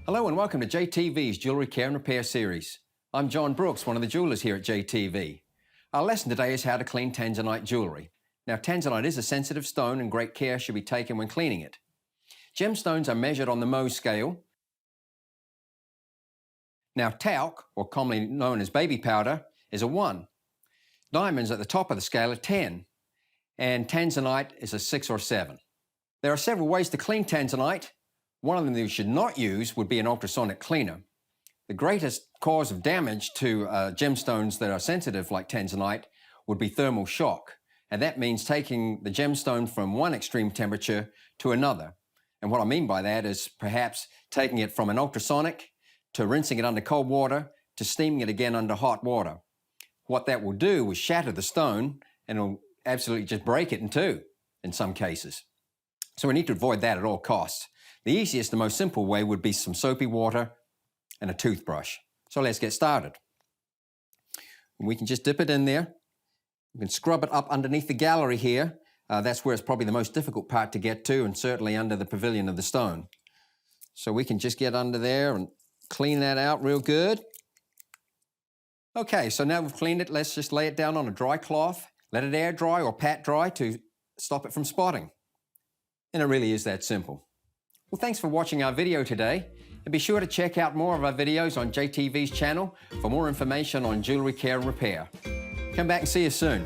Hello and welcome to JTV's Jewelry Care and Repair series. I'm John Brooks, one of the jewelers here at JTV. Our lesson today is how to clean Tanzanite jewelry. Now, Tanzanite is a sensitive stone and great care should be taken when cleaning it. Gemstones are measured on the Mohs scale. Now, talc, or commonly known as baby powder, is a 1. Diamonds at the top of the scale are 10, and Tanzanite is a 6 or 7. There are several ways to clean Tanzanite. One of them that you should not use would be an ultrasonic cleaner. The greatest cause of damage to gemstones that are sensitive like Tanzanite would be thermal shock. And that means taking the gemstone from one extreme temperature to another. And what I mean by that is perhaps taking it from an ultrasonic to rinsing it under cold water to steaming it again under hot water. What that will do is shatter the stone and it'll absolutely just break it in two in some cases. So we need to avoid that at all costs. The easiest and most simple way would be some soapy water and a toothbrush. So let's get started. We can just dip it in there. We can scrub it up underneath the gallery here. That's where it's probably the most difficult part to get to, and certainly under the pavilion of the stone. So we can just get under there and clean that out real good. Okay, so now we've cleaned it, let's just lay it down on a dry cloth, let it air dry or pat dry to stop it from spotting. And it really is that simple. Well, thanks for watching our video today, and be sure to check out more of our videos on JTV's channel for more information on jewelry care and repair. Come back and see you soon.